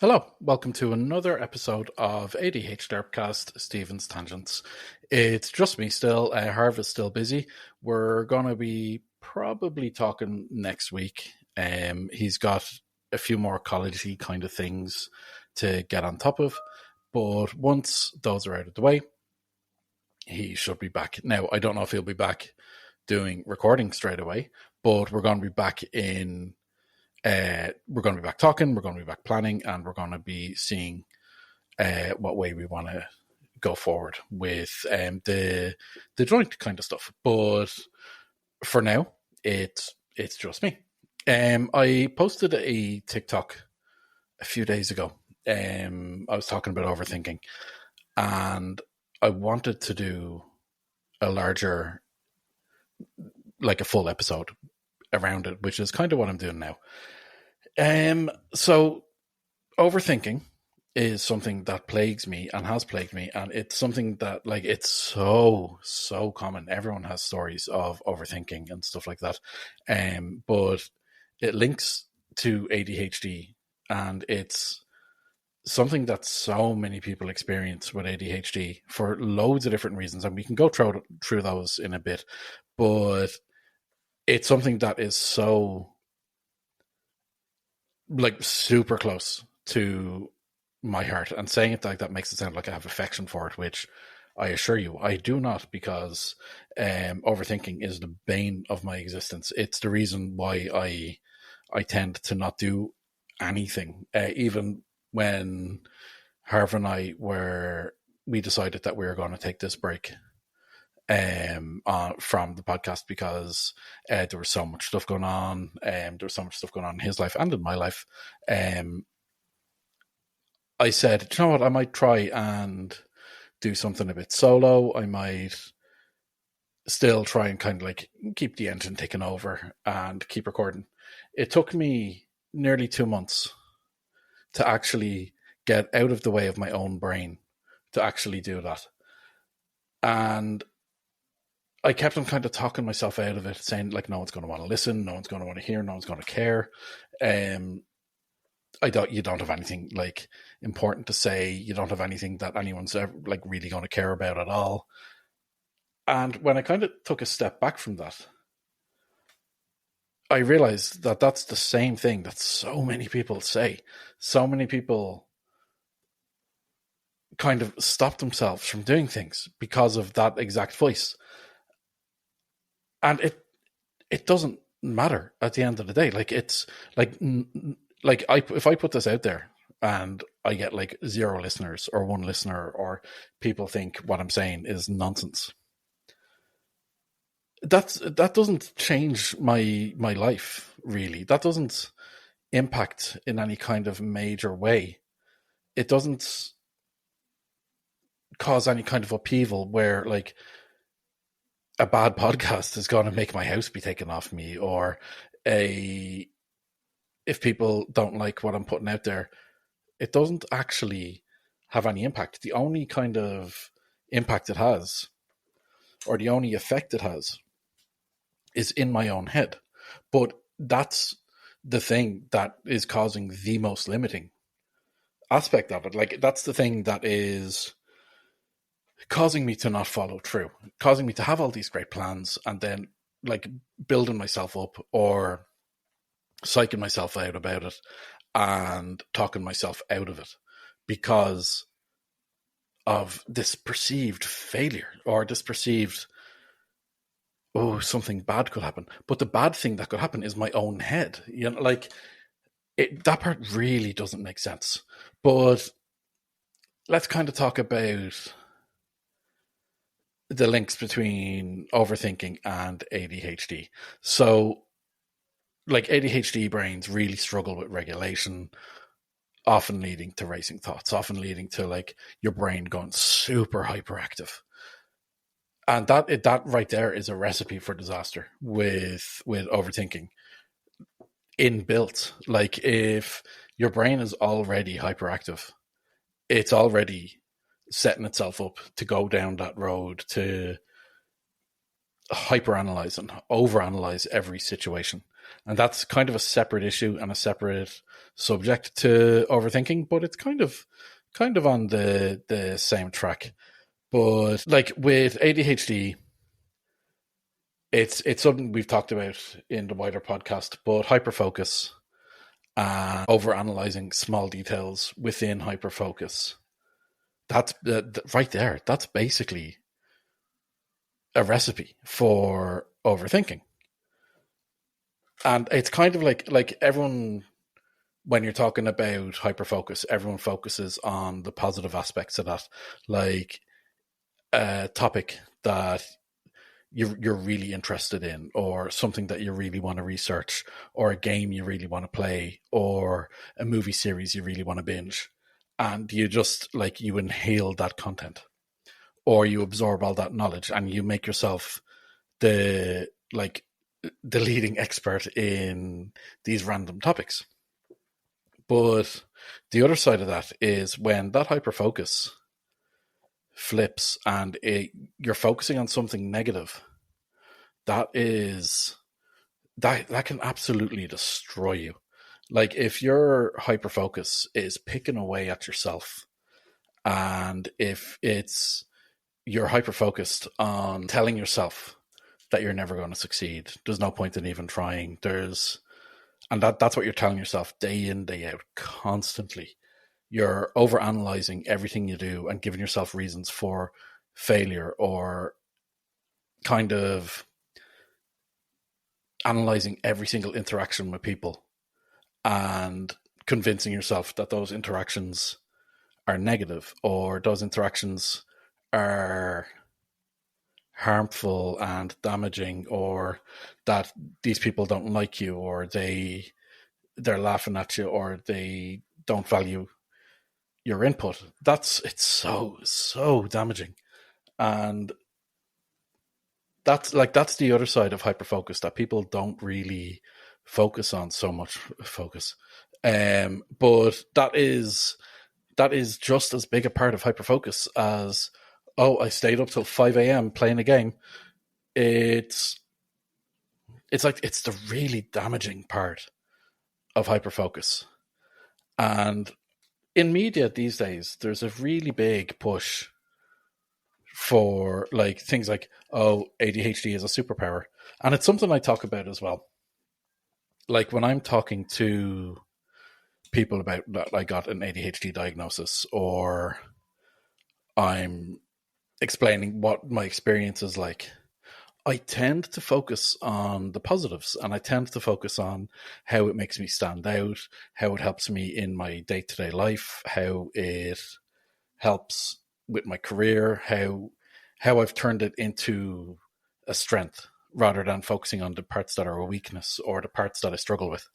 Hello, welcome to another episode of ADHDerpCast, Stephen's Tangents. It's just me still. Harv is still busy. We're going to be probably talking next week. He's got a few more college-y kind of things to get on top of. But once those are out of the way, he should be back. Now, I don't know if he'll be back doing recording straight away, but we're going to be back in... we're going to be back talking, we're going to be back planning, and we're going to be seeing what way we want to go forward with the joint kind of stuff. But for now, it's just me. I posted a TikTok a few days ago. I was talking about overthinking, and I wanted to do a larger, like a full episode around it, which is kind of what I'm doing now. So overthinking is something that plagues me and has plagued me, and it's something that, like, it's so common. Everyone has stories of overthinking and stuff like that. But it links to ADHD, and it's something that so many people experience with ADHD for loads of different reasons, and we can go through those in a bit. But it's something that is so, like, super close to my heart, and saying it like that makes it sound like I have affection for it, which I assure you I do not, because overthinking is the bane of my existence. It's the reason why I tend to not do anything, even when Harv and I we decided that we were going to take this break from the podcast, because there was so much stuff going on. There was so much stuff going on in his life and in my life. I said, you know what, I might try and do something a bit solo. I might still try and kind of like keep the engine ticking over and keep recording. It took me nearly 2 months to actually get out of the way of my own brain to actually do that. And I kept on kind of talking myself out of it, saying, like, no one's going to want to listen, no one's going to want to hear, no one's going to care. You don't have anything like important to say. You don't have anything that anyone's ever, like, really going to care about at all. And when I kind of took a step back from that, I realized that that's the same thing that so many people say. So many people kind of stop themselves from doing things because of that exact voice. And it doesn't matter at the end of the day. Like, it's like if I put this out there and I get like 0 listeners or 1 listener, or people think what I'm saying is nonsense, that doesn't change my life, really. That doesn't impact in any kind of major way. It doesn't cause any kind of upheaval where, like, a bad podcast is going to make my house be taken off me, or if people don't like what I'm putting out there. It doesn't actually have any impact. The only kind of impact it has, or the only effect it has, is in my own head. But that's the thing that is causing the most limiting aspect of it. Like, that's the thing that is causing me to not follow through, causing me to have all these great plans and then, like, building myself up or psyching myself out about it and talking myself out of it because of this perceived failure, or this perceived, something bad could happen. But the bad thing that could happen is my own head. You know, like, that part really doesn't make sense. But let's kind of talk about the links between overthinking and ADHD. So, like, ADHD brains really struggle with regulation, often leading to racing thoughts, often leading to, like, your brain going super hyperactive. And that right there is a recipe for disaster with overthinking inbuilt. Like, if your brain is already hyperactive, it's already setting itself up to go down that road to hyperanalyze and overanalyze every situation. And that's kind of a separate issue and a separate subject to overthinking, but it's kind of on the same track. But like with ADHD, it's something we've talked about in the wider podcast, but hyperfocus and overanalyzing small details within hyperfocus. That's right there. That's basically a recipe for overthinking. And it's kind of like everyone, when you're talking about hyperfocus, everyone focuses on the positive aspects of that, like a topic that you're really interested in, or something that you really want to research, or a game you really want to play, or a movie series you really want to binge, and you just like you inhale that content, or you absorb all that knowledge, and you make yourself the leading expert in these random topics. But the other side of that is when that hyperfocus flips and you're focusing on something negative, that can absolutely destroy you. Like if your hyperfocus is picking away at yourself, and if you're hyperfocused on telling yourself that you're never going to succeed, there's no point in even trying. That's what you're telling yourself day in, day out, constantly. You're overanalyzing everything you do and giving yourself reasons for failure, or kind of analyzing every single interaction with people and convincing yourself that those interactions are negative, or those interactions are harmful and damaging, or that these people don't like you, or they're laughing at you, or they don't value your input. It's so damaging. And that's the other side of hyperfocus that people don't really focus on so much. But that is just as big a part of hyperfocus as, oh, I stayed up till 5 a.m. playing a game. It's the really damaging part of hyperfocus. And in media these days, there's a really big push for like things like, oh, ADHD is a superpower. And it's something I talk about as well. Like when I'm talking to people about that I got an ADHD diagnosis, or I'm explaining what my experience is like, I tend to focus on the positives, and I tend to focus on how it makes me stand out, how it helps me in my day-to-day life, how it helps with my career, how I've turned it into a strength, rather than focusing on the parts that are a weakness or the parts that I struggle with.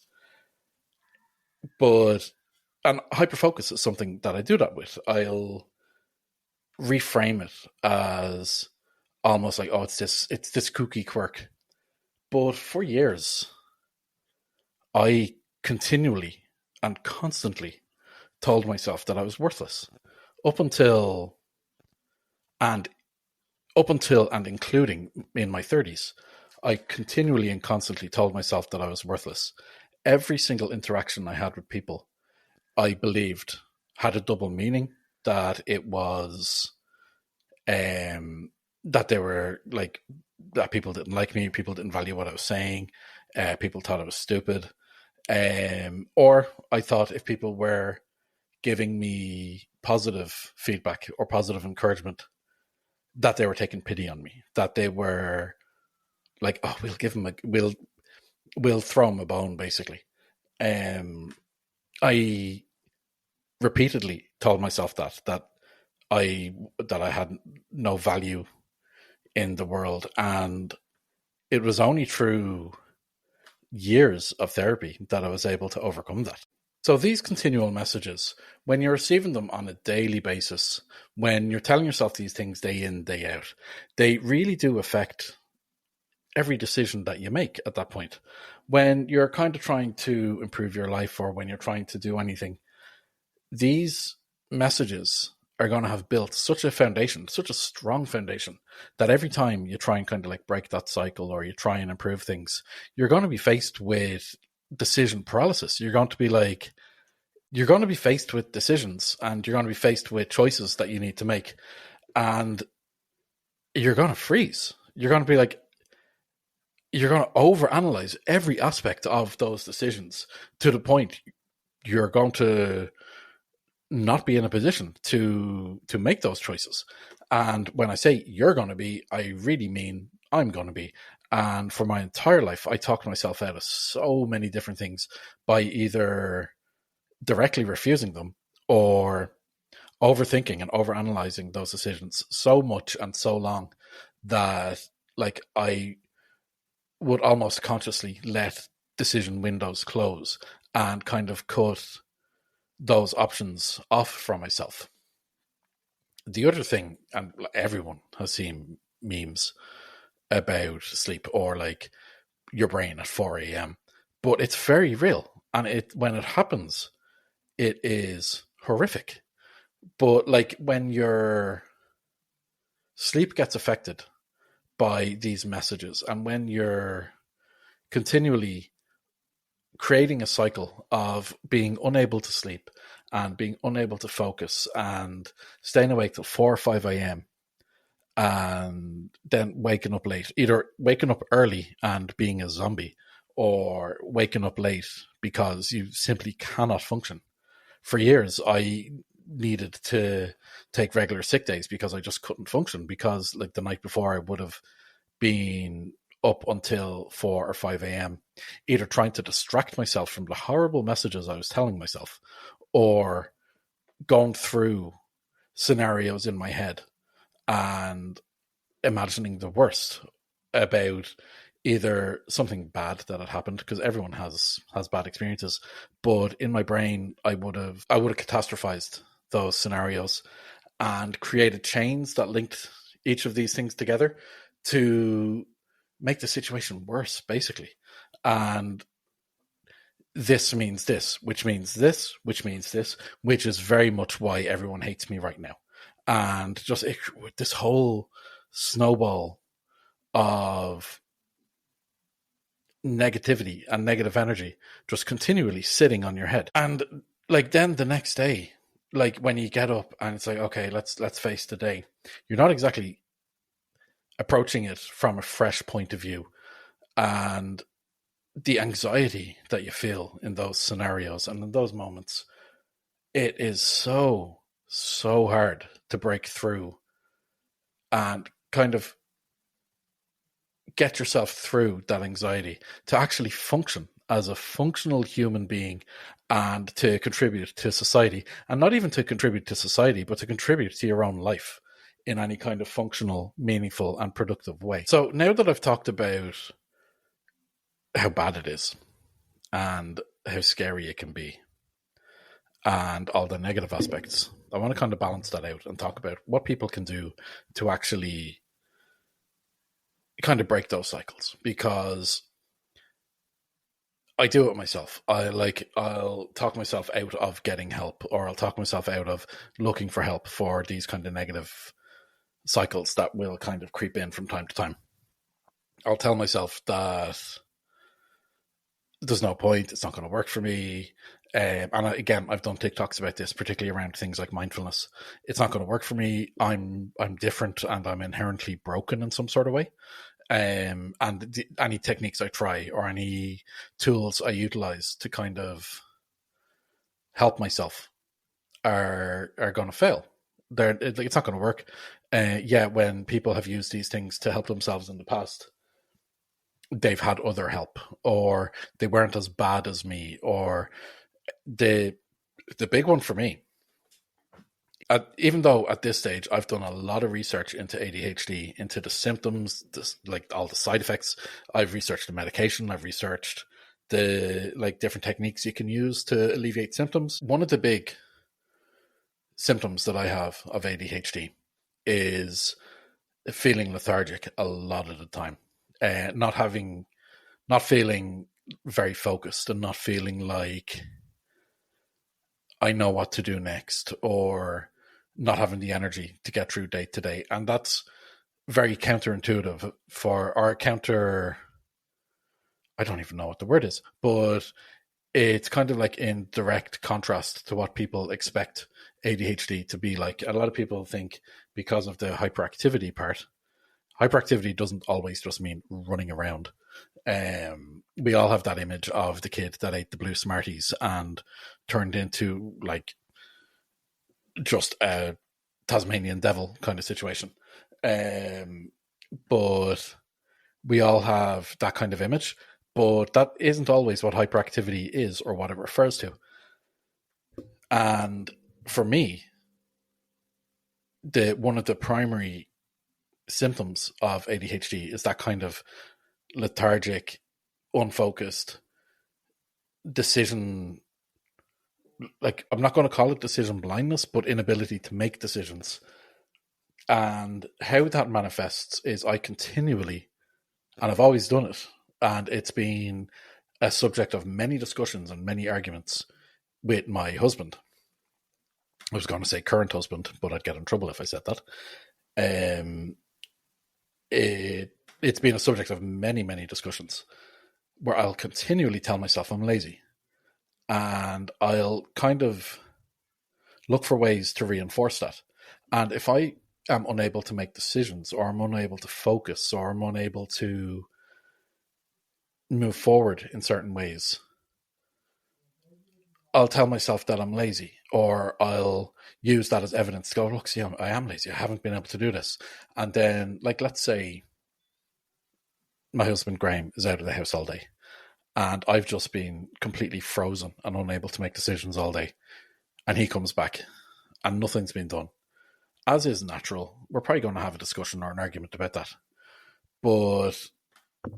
And hyperfocus is something that I do that with. I'll reframe it as almost like, oh, it's this kooky quirk. But for years, I continually and constantly told myself that I was worthless. Up until and including in my 30s, I continually and constantly told myself that I was worthless. Every single interaction I had with people, I believed had a double meaning, that it was that they were like, that people didn't like me, people didn't value what I was saying, people thought I was stupid, or I thought if people were giving me positive feedback or positive encouragement, that they were taking pity on me, that they were like, oh, we'll throw him a bone, basically. I repeatedly told myself that I had no value in the world, and it was only through years of therapy that I was able to overcome that. So these continual messages, when you're receiving them on a daily basis, when you're telling yourself these things day in, day out, they really do affect every decision that you make at that point. When you're kind of trying to improve your life, or when you're trying to do anything, these messages are going to have built such a foundation, such a strong foundation, that every time you try and kind of like break that cycle or you try and improve things, you're going to be faced with decision paralysis. You're going to be faced with decisions, and you're going to be faced with choices that you need to make. And you're going to freeze. You're going to be like, you're going to overanalyze every aspect of those decisions to the point you're going to not be in a position to make those choices. And when I say you're going to be, I really mean I'm going to be. And for my entire life, I talked myself out of so many different things by either directly refusing them or overthinking and overanalyzing those decisions so much and so long that like I would almost consciously let decision windows close and kind of cut those options off from myself. The other thing, and everyone has seen memes about sleep or like your brain at 4 a.m., but it's very real. And when it happens, it is horrific. But like when your sleep gets affected by these messages, and when you're continually creating a cycle of being unable to sleep and being unable to focus and staying awake till 4 or 5 a.m. and then waking up late, either waking up early and being a zombie or waking up late because you simply cannot function. For years, I needed to take regular sick days because I just couldn't function, because like the night before I would have been up until 4 or 5 a.m., either trying to distract myself from the horrible messages I was telling myself or going through scenarios in my head and imagining the worst about either something bad that had happened, because everyone has bad experiences, but in my brain I would have catastrophized those scenarios and created chains that linked each of these things together to make the situation worse, basically. And this means this, which means this, which means this, which is very much why everyone hates me right now. And just this whole snowball of negativity and negative energy just continually sitting on your head. And like then the next day, like when you get up and it's like, okay, let's face the day, you're not exactly approaching it from a fresh point of view. And the anxiety that you feel in those scenarios and in those moments, it is so hard to break through and kind of get yourself through that anxiety to actually function as a functional human being and to contribute to society. And not even to contribute to society, but to contribute to your own life in any kind of functional, meaningful, and productive way. So now that I've talked about how bad it is and how scary it can be and all the negative aspects, I want to kind of balance that out and talk about what people can do to actually kind of break those cycles, because I do it myself. I'll talk myself out of getting help, or I'll talk myself out of looking for help for these kind of negative cycles that will kind of creep in from time to time. I'll tell myself that there's no point, it's not going to work for me. And again, I've done TikToks about this, particularly around things like mindfulness. It's not going to work for me. I'm different, and I'm inherently broken in some sort of way. And any techniques I try or any tools I utilize to kind of help myself are going to fail. It's not going to work. When people have used these things to help themselves in the past, they've had other help, or they weren't as bad as me. Or the big one for me, even though at this stage I've done a lot of research into ADHD, into the symptoms, like all the side effects, I've researched the medication, I've researched the different techniques you can use to alleviate symptoms. One of the big symptoms that I have of ADHD is feeling lethargic a lot of the time, not feeling very focused, and not feeling like I know what to do next, or not having the energy to get through day to day. And that's very counterintuitive for our counter. I don't even know what the word is, but it's kind of like in direct contrast to what people expect ADHD to be like. A lot of people think because of the hyperactivity part, hyperactivity doesn't always just mean running around. We all have that image of the kid that ate the blue Smarties and turned into like just a Tasmanian devil kind of situation. But we all have that kind of image, but that isn't always what hyperactivity is or what it refers to. And for me, one of the primary symptoms of ADHD is that kind of lethargic, unfocused decision. Like, I'm not going to call it decision blindness, but inability to make decisions. And how that manifests is I continually, and I've always done it, and it's been a subject of many discussions and many arguments with my husband. I was going to say current husband, but I'd get in trouble if I said that. It's been a subject of many, many discussions where I'll continually tell myself I'm lazy. And I'll kind of look for ways to reinforce that. And if I am unable to make decisions, or I'm unable to focus, or I'm unable to move forward in certain ways, I'll tell myself that I'm lazy, or I'll use that as evidence to go, look, see, I am lazy. I haven't been able to do this. And then, like, let's say my husband Graham is out of the house all day, and I've just been completely frozen and unable to make decisions all day. And he comes back and nothing's been done. As is natural, we're probably going to have a discussion or an argument about that. But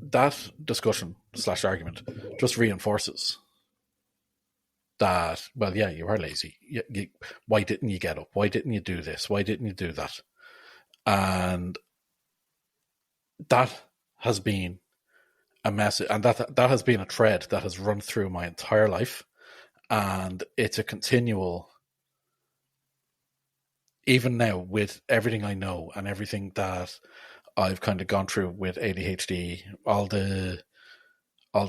that discussion / argument just reinforces that, well, yeah, you are lazy. Why didn't you get up? Why didn't you do this? Why didn't you do that? And that has been a message, and that has been a thread that has run through my entire life, and it's a continual. Even now, with everything I know and everything that I've kind of gone through with ADHD, all the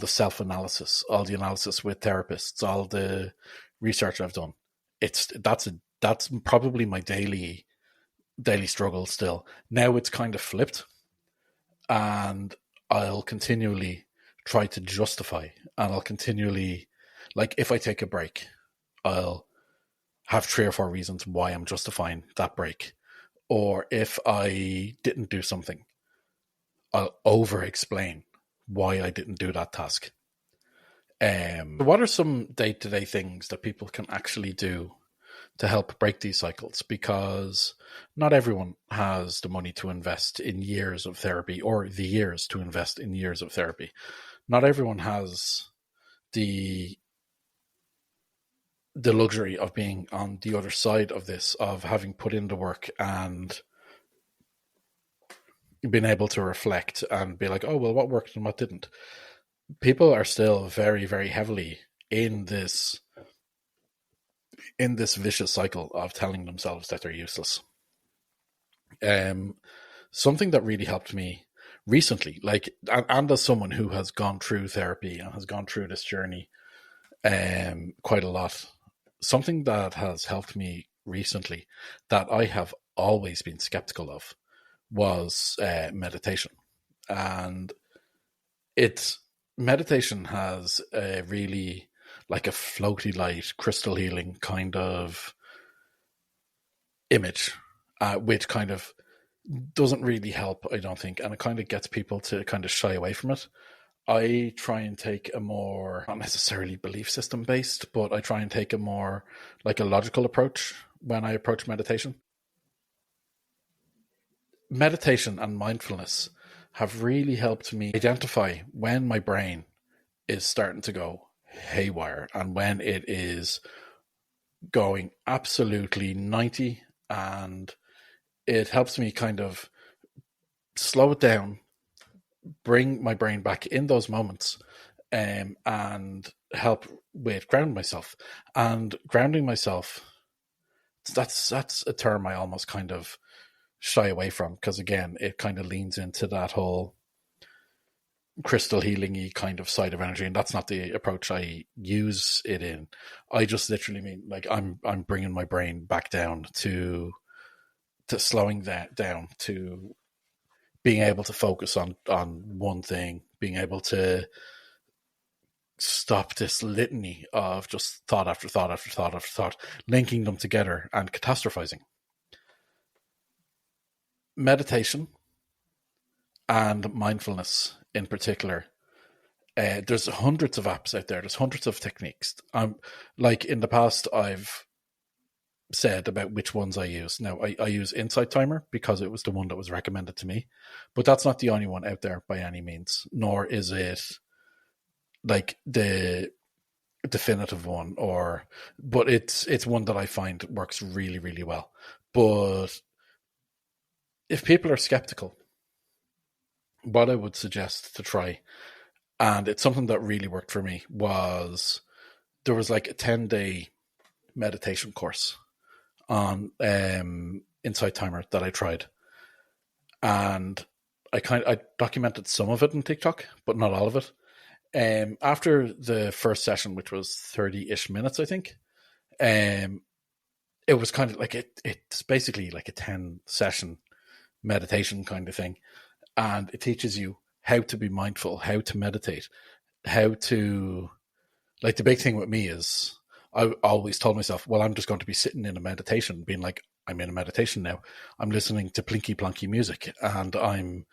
self-analysis, all the analysis with therapists, all the research I've done, that's probably my daily struggle still. Now it's kind of flipped, and I'll continually try to justify, and I'll continually, like, if I take a break, I'll have 3 or 4 reasons why I'm justifying that break. Or if I didn't do something, I'll over-explain why I didn't do that task. What are some day-to-day things that people can actually do to help break these cycles? Because not everyone has the money to invest in years of therapy, or the years to invest in years of therapy. Not everyone has the luxury of being on the other side of this, of having put in the work and being able to reflect and be like, oh, well, what worked and what didn't. People are still very, very heavily in this vicious cycle of telling themselves that they're useless. Something that really helped me recently, like, and as someone who has gone through therapy and has gone through this journey quite a lot, something that has helped me recently that I have always been skeptical of was meditation. And meditation has a really, like, a floaty light, crystal healing kind of image, which kind of doesn't really help, I don't think, and it kind of gets people to kind of shy away from it. I try and take a more, not necessarily belief system based, but I try and take a more, like, a logical approach when I approach meditation. Meditation and mindfulness have really helped me identify when my brain is starting to go haywire and when it is going absolutely 90, and it helps me kind of slow it down, bring my brain back in those moments, and help with ground myself. And grounding myself that's a term I almost kind of shy away from, because again, it kind of leans into that whole crystal healing-y kind of side of energy, and that's not the approach I use it in. I just literally mean like I'm bringing my brain back down to slowing that down, to being able to focus on one thing, being able to stop this litany of just thought after thought after thought after thought, linking them together and catastrophizing. Meditation and mindfulness in particular, there's hundreds of apps out there. There's hundreds of techniques. Like in the past, I've said about which ones I use. Now, I use Insight Timer because it was the one that was recommended to me, but that's not the only one out there by any means, nor is it like the definitive one, but it's one that I find works really, really well. But if people are skeptical, what I would suggest to try, and it's something that really worked for me, was there was like a 10-day meditation course on Insight Timer that I tried, and I documented some of it on TikTok, but not all of it. After the first session, which was 30-ish minutes, I think, it was kind of like it's basically like a 10-session meditation kind of thing, and it teaches you how to be mindful, how to meditate, how to, like, the big thing with me is I always told myself, well, I'm just going to be sitting in a meditation, being like, I'm in a meditation now. I'm listening to plinky plonky music, and I'm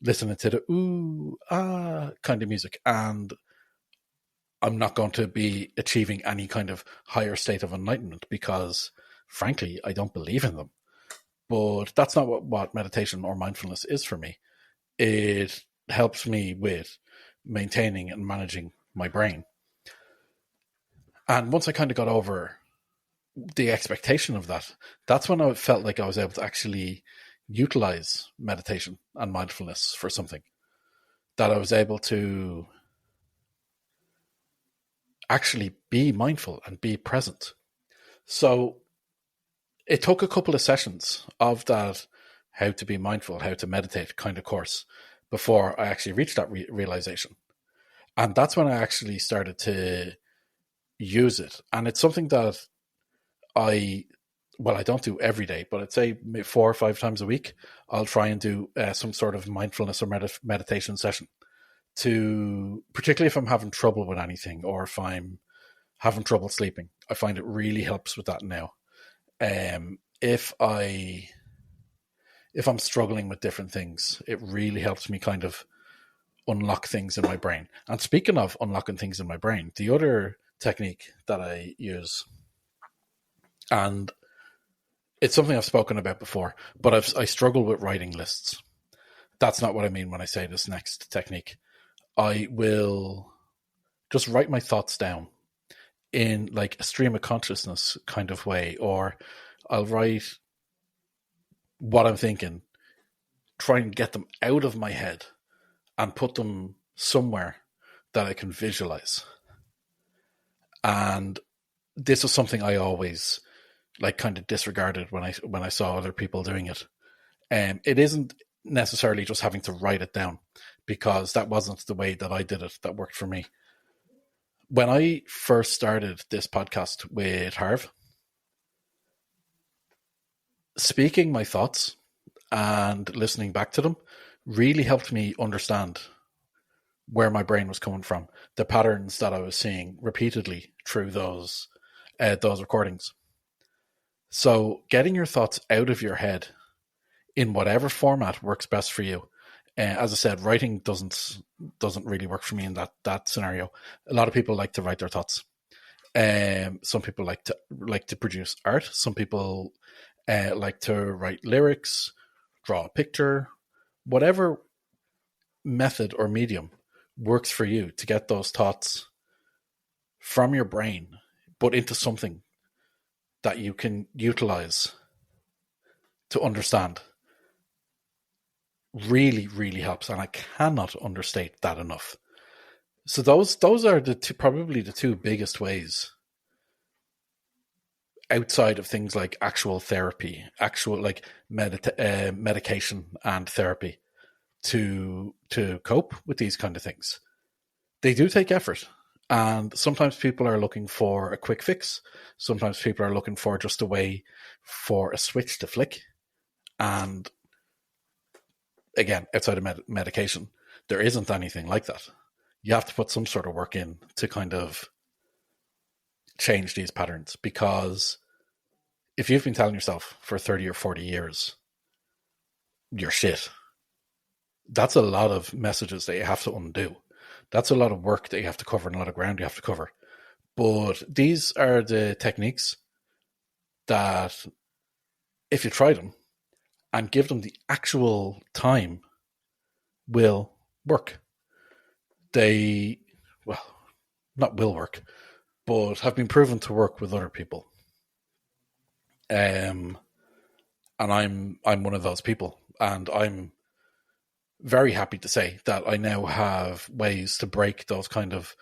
listening to the ooh, ah kind of music, and I'm not going to be achieving any kind of higher state of enlightenment because, frankly, I don't believe in them. But that's not what meditation or mindfulness is for me. It helps me with maintaining and managing my brain. And once I kind of got over the expectation of that, that's when I felt like I was able to actually utilize meditation and mindfulness for something, that I was able to actually be mindful and be present. So it took a couple of sessions of that how to be mindful, how to meditate kind of course before I actually reached that realization. And that's when I actually started to use it. And it's something that I don't do every day, but I'd say 4 or 5 times a week, I'll try and do some sort of mindfulness or meditation session, to, particularly if I'm having trouble with anything or if I'm having trouble sleeping. I find it really helps with that now. If I'm struggling with different things, it really helps me kind of unlock things in my brain. And speaking of unlocking things in my brain, the other technique that I use, and it's something I've spoken about before, but I struggle with writing lists. That's not what I mean when I say this next technique. I will just write my thoughts down in like a stream of consciousness kind of way, or I'll write what I'm thinking, try and get them out of my head and put them somewhere that I can visualize. And this was something I always like kind of disregarded when I saw other people doing it. It isn't necessarily just having to write it down, because that wasn't the way that I did it that worked for me. When I first started this podcast with Harv, speaking my thoughts and listening back to them really helped me understand where my brain was coming from, the patterns that I was seeing repeatedly through those recordings. So getting your thoughts out of your head in whatever format works best for you. As I said, writing doesn't really work for me in that scenario. A lot of people like to write their thoughts. Some people like to produce art. Some people like to write lyrics, draw a picture, whatever method or medium works for you to get those thoughts from your brain, but into something that you can utilize to understand. Really, really helps, and I cannot understate that enough. So those are probably the two biggest ways outside of things like actual therapy, actual like medication and therapy to cope with these kind of things. They do take effort. And sometimes people are looking for a quick fix. Sometimes people are looking for just a way for a switch to flick. And again, outside of medication, there isn't anything like that. You have to put some sort of work in to kind of change these patterns, because if you've been telling yourself for 30 or 40 years, you're shit, that's a lot of messages that you have to undo. That's a lot of work that you have to cover and a lot of ground you have to cover. But these are the techniques that, if you try them and give them the actual time, will work. They, well, not will work, but have been proven to work with other people. And I'm one of those people, and I'm very happy to say that I now have ways to break those kind of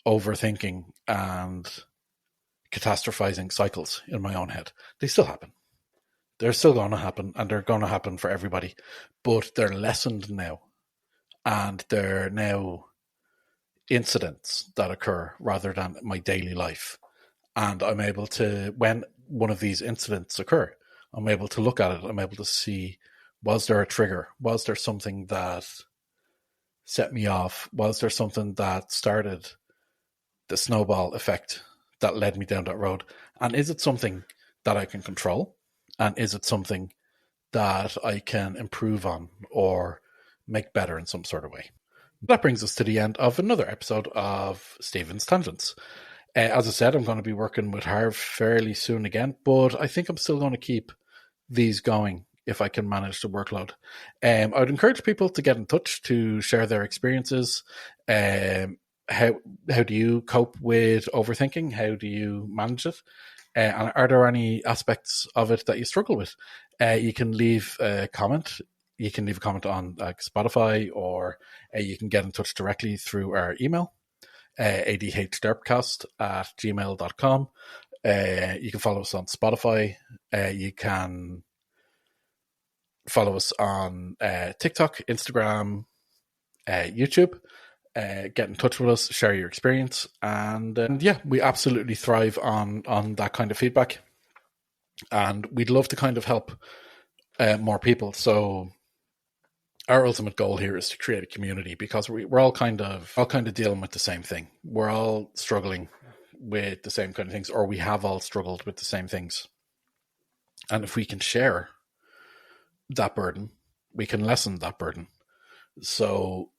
overthinking and catastrophizing cycles in my own head. They still happen. They're still going to happen, and they're going to happen for everybody, but they're lessened now, and they're now incidents that occur rather than my daily life. And I'm able to, when one of these incidents occur, I'm able to look at it. I'm able to see, was there a trigger? Was there something that set me off? Was there something that started the snowball effect that led me down that road? And is it something that I can control? And is it something that I can improve on or make better in some sort of way? That brings us to the end of another episode of Stephen's Tangents. As I said, I'm going to be working with Harv fairly soon again, but I think I'm still going to keep these going if I can manage the workload. I would encourage people to get in touch to share their experiences. How do you cope with overthinking? How do you manage it? And are there any aspects of it that you struggle with? You can leave a comment. You can leave a comment on Spotify, or you can get in touch directly through our email, ADHDerpCast@gmail.com. You can follow us on Spotify. You can follow us on TikTok, Instagram, YouTube. Get in touch with us, share your experience, and yeah, we absolutely thrive on that kind of feedback, and we'd love to kind of help more people. So our ultimate goal here is to create a community, because we're all kind of dealing with the same thing. We're all struggling with the same kind of things, or we have all struggled with the same things. And if we can share that burden, we can lessen that burden. So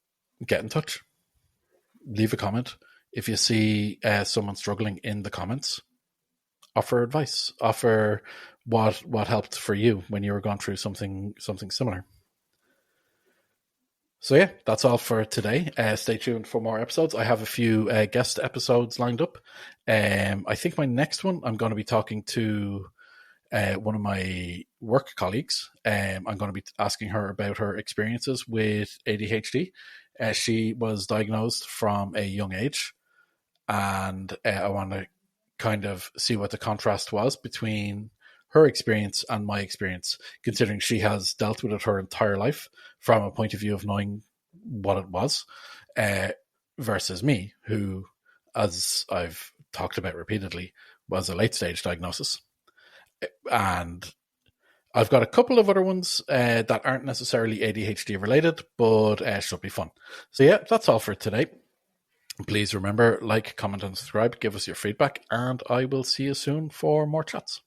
get in touch. Leave a comment. If you see someone struggling in the comments, offer advice. Offer what helped for you when you were going through something similar. So yeah, that's all for today. Stay tuned for more episodes. I have a few guest episodes lined up. I think my next one, I'm going to be talking to one of my work colleagues. I'm going to be asking her about her experiences with ADHD. She was diagnosed from a young age, and I want to kind of see what the contrast was between her experience and my experience, considering she has dealt with it her entire life from a point of view of knowing what it was, versus me, who, as I've talked about repeatedly, was a late stage diagnosis. And I've got a couple of other ones that aren't necessarily ADHD related, but should be fun. So yeah, that's all for today. Please remember, like, comment, and subscribe. Give us your feedback, and I will see you soon for more chats.